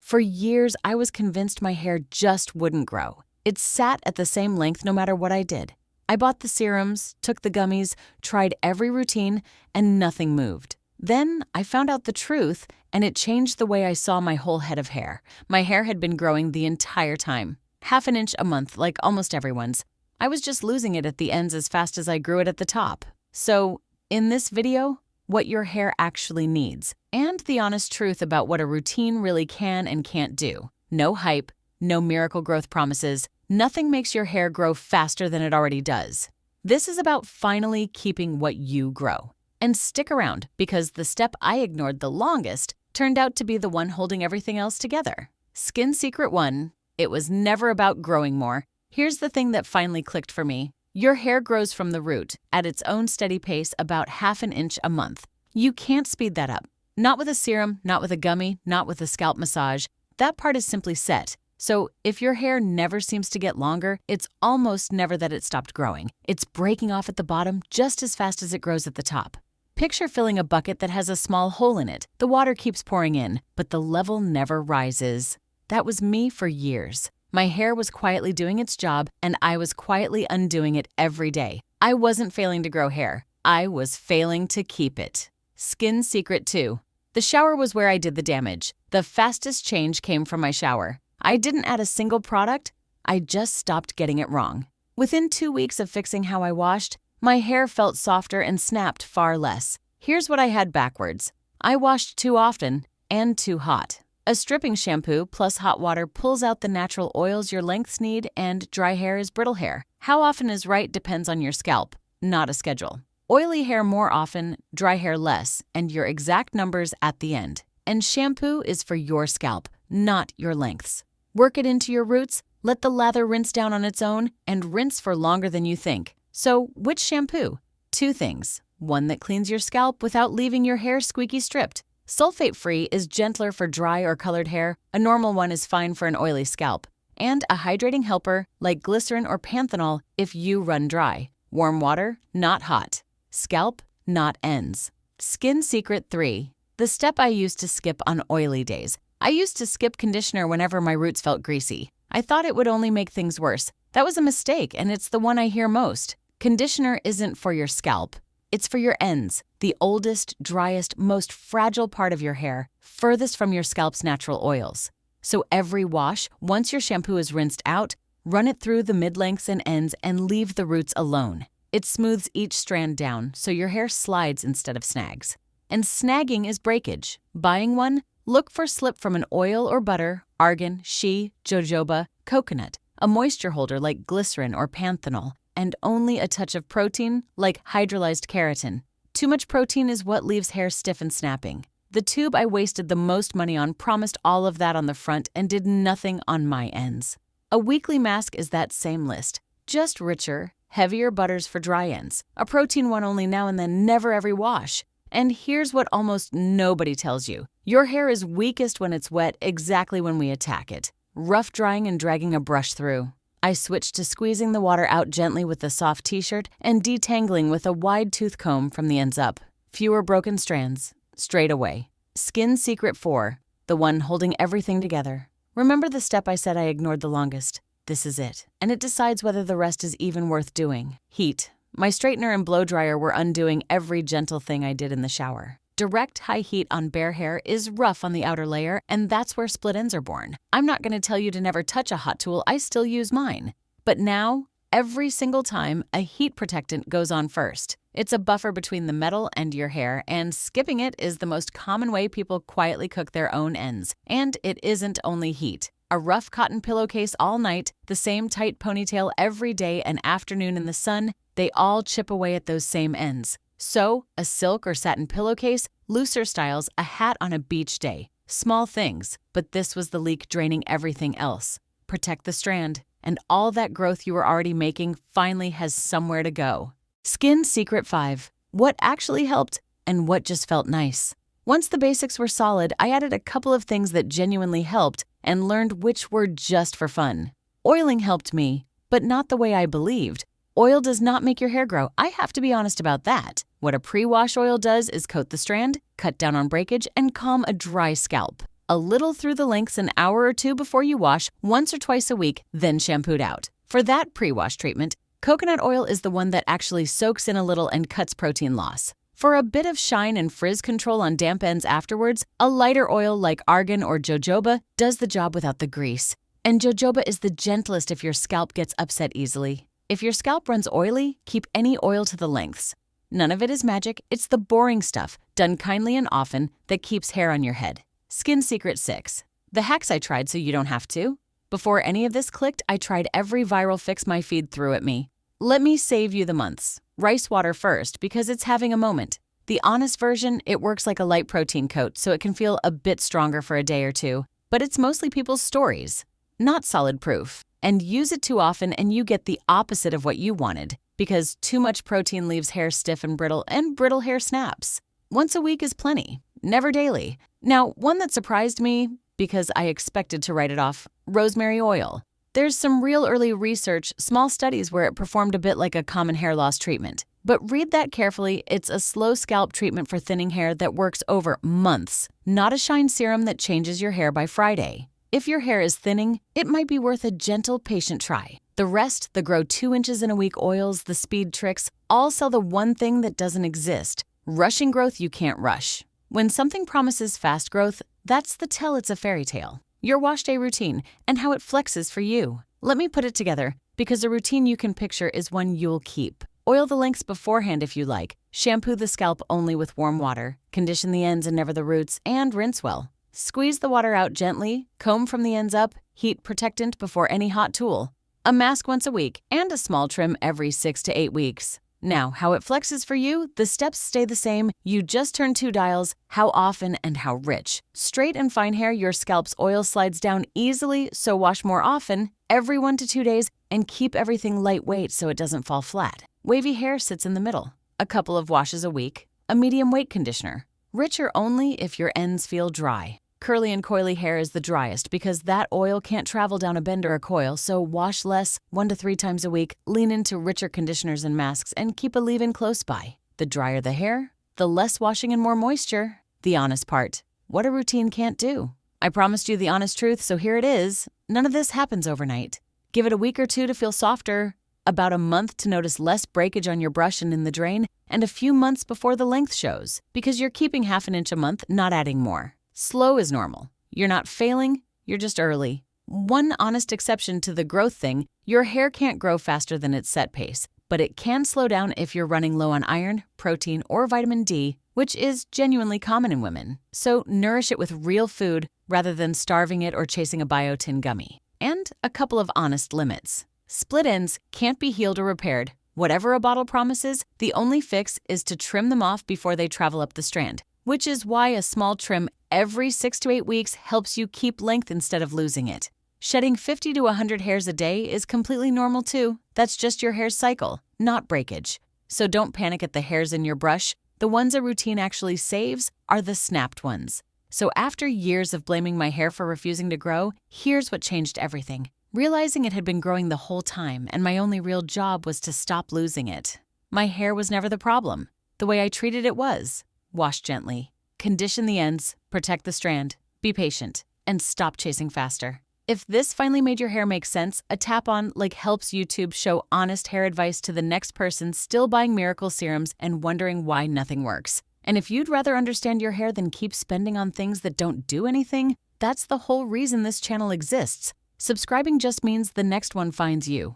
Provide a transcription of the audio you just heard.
For years, I was convinced my hair just wouldn't grow. It sat at the same length no matter what I did. I bought the serums, took the gummies, tried every routine, and nothing moved. Then I found out the truth, and it changed the way I saw my whole head of hair. My hair had been growing the entire time, half an inch a month like almost everyone's. I was just losing it at the ends as fast as I grew it at the top. So, in this video, what your hair actually needs, and the honest truth about what a routine really can and can't do. No hype, no miracle growth promises, nothing makes your hair grow faster than it already does. This is about finally keeping what you grow. And stick around, because the step I ignored the longest turned out to be the one holding everything else together. Skin Secret 1, it was never about growing more. Here's the thing that finally clicked for me. Your hair grows from the root at its own steady pace about half an inch a month. You can't speed that up. Not with a serum, not with a gummy, not with a scalp massage. That part is simply set. So if your hair never seems to get longer, it's almost never that it stopped growing. It's breaking off at the bottom just as fast as it grows at the top. Picture filling a bucket that has a small hole in it. The water keeps pouring in, but the level never rises. That was me for years. My hair was quietly doing its job, and I was quietly undoing it every day. I wasn't failing to grow hair. I was failing to keep it. Skin Secret 2. The shower was where I did the damage. The fastest change came from my shower. I didn't add a single product. I just stopped getting it wrong. Within 2 weeks of fixing how I washed, my hair felt softer and snapped far less. Here's what I had backwards. I washed too often and too hot. A stripping shampoo plus hot water pulls out the natural oils your lengths need, and dry hair is brittle hair. How often is right depends on your scalp, not a schedule. Oily hair more often, dry hair less, and your exact numbers at the end. And shampoo is for your scalp, not your lengths. Work it into your roots, let the lather rinse down on its own, and rinse for longer than you think. So, which shampoo? 2 things. One that cleans your scalp without leaving your hair squeaky stripped. Sulfate-free is gentler for dry or colored hair. A normal one is fine for an oily scalp. And a hydrating helper like glycerin or panthenol if you run dry. Warm water, not hot. Scalp, not ends. Skin Secret 3. The step I used to skip on oily days. I used to skip conditioner whenever my roots felt greasy. I thought it would only make things worse. That was a mistake, and it's the one I hear most. Conditioner isn't for your scalp. It's for your ends, the oldest, driest, most fragile part of your hair, furthest from your scalp's natural oils. So every wash, once your shampoo is rinsed out, run it through the mid-lengths and ends and leave the roots alone. It smooths each strand down, so your hair slides instead of snags. And snagging is breakage. Buying one? Look for slip from an oil or butter, argan, shea, jojoba, coconut, a moisture holder like glycerin or panthenol, and only a touch of protein like hydrolyzed keratin. Too much protein is what leaves hair stiff and snapping. The tube I wasted the most money on promised all of that on the front and did nothing on my ends. A weekly mask is that same list, just richer, heavier butters for dry ends, a protein one only now and then, never every wash. And here's what almost nobody tells you. Your hair is weakest when it's wet, exactly when we attack it. Rough drying and dragging a brush through. I switched to squeezing the water out gently with a soft t-shirt and detangling with a wide tooth comb from the ends up. Fewer broken strands. Straight away. Skin Secret 4. The one holding everything together. Remember the step I said I ignored the longest? This is it. And it decides whether the rest is even worth doing. Heat. My straightener and blow dryer were undoing every gentle thing I did in the shower. Direct high heat on bare hair is rough on the outer layer, and that's where split ends are born. I'm not going to tell you to never touch a hot tool. I still use mine. But now, every single time, a heat protectant goes on first. It's a buffer between the metal and your hair, and skipping it is the most common way people quietly cook their own ends. And it isn't only heat. A rough cotton pillowcase all night, the same tight ponytail every day and afternoon in the sun, they all chip away at those same ends. So, a silk or satin pillowcase, looser styles, a hat on a beach day. Small things, but this was the leak draining everything else. Protect the strand, and all that growth you were already making finally has somewhere to go. Skin Secret 5. What actually helped and what just felt nice. Once the basics were solid, I added a couple of things that genuinely helped and learned which were just for fun. Oiling helped me, but not the way I believed. Oil does not make your hair grow. I have to be honest about that. What a pre-wash oil does is coat the strand, cut down on breakage, and calm a dry scalp. A little through the lengths an hour or two before you wash, once or twice a week, then shampooed out. For that pre-wash treatment, coconut oil is the one that actually soaks in a little and cuts protein loss. For a bit of shine and frizz control on damp ends afterwards, a lighter oil like argan or jojoba does the job without the grease. And jojoba is the gentlest if your scalp gets upset easily. If your scalp runs oily, keep any oil to the lengths. None of it is magic, it's the boring stuff, done kindly and often, that keeps hair on your head. Skin Secret 6. The hacks I tried so you don't have to. Before any of this clicked, I tried every viral fix my feed threw at me. Let me save you the months. Rice water first, because it's having a moment. The honest version, it works like a light protein coat, so it can feel a bit stronger for a day or two. But it's mostly people's stories, not solid proof. And use it too often and you get the opposite of what you wanted, because too much protein leaves hair stiff and brittle hair snaps. Once a week is plenty, never daily. Now, one that surprised me, because I expected to write it off, rosemary oil. There's some real early research, small studies where it performed a bit like a common hair loss treatment. But read that carefully, it's a slow scalp treatment for thinning hair that works over months, not a shine serum that changes your hair by Friday. If your hair is thinning, it might be worth a gentle, patient try. The rest, the grow 2 inches in a week oils, the speed tricks, all sell the one thing that doesn't exist: rushing growth you can't rush. When something promises fast growth, that's the tell it's a fairy tale. Your wash day routine and how it flexes for you. Let me put it together, because a routine you can picture is one you'll keep. Oil the lengths beforehand if you like. Shampoo the scalp only with warm water. Condition the ends and never the roots, and rinse well. Squeeze the water out gently, comb from the ends up, heat protectant before any hot tool. A mask once a week, and a small trim every 6 to 8 weeks. Now, how it flexes for you, the steps stay the same. You just turn 2 dials, how often and how rich. Straight and fine hair, your scalp's oil slides down easily, so wash more often, every 1 to 2 days, and keep everything lightweight so it doesn't fall flat. Wavy hair sits in the middle. A couple of washes a week. A medium weight conditioner. Richer only if your ends feel dry. Curly and coily hair is the driest because that oil can't travel down a bend or a coil, so wash less, 1 to 3 times a week, lean into richer conditioners and masks, and keep a leave-in close by. The drier the hair, the less washing and more moisture. The honest part. What a routine can't do. I promised you the honest truth, so here it is. None of this happens overnight. Give it a week or 2 to feel softer, about a month to notice less breakage on your brush and in the drain, and a few months before the length shows, because you're keeping half an inch a month, not adding more. Slow is normal. You're not failing, you're just early. One honest exception to the growth thing, your hair can't grow faster than its set pace, but it can slow down if you're running low on iron, protein, or vitamin D, which is genuinely common in women. So nourish it with real food rather than starving it or chasing a biotin gummy. And a couple of honest limits. Split ends can't be healed or repaired. Whatever a bottle promises, the only fix is to trim them off before they travel up the strand, which is why a small trim every 6 to 8 weeks helps you keep length instead of losing it. Shedding 50 to 100 hairs a day is completely normal too. That's just your hair's cycle, not breakage. So don't panic at the hairs in your brush. The ones a routine actually saves are the snapped ones. So after years of blaming my hair for refusing to grow, here's what changed everything. Realizing it had been growing the whole time and my only real job was to stop losing it. My hair was never the problem. The way I treated it was. Wash gently. Condition the ends, protect the strand, be patient, and stop chasing faster. If this finally made your hair make sense, a tap on like helps YouTube show honest hair advice to the next person still buying miracle serums and wondering why nothing works. And if you'd rather understand your hair than keep spending on things that don't do anything, that's the whole reason this channel exists. Subscribing just means the next one finds you.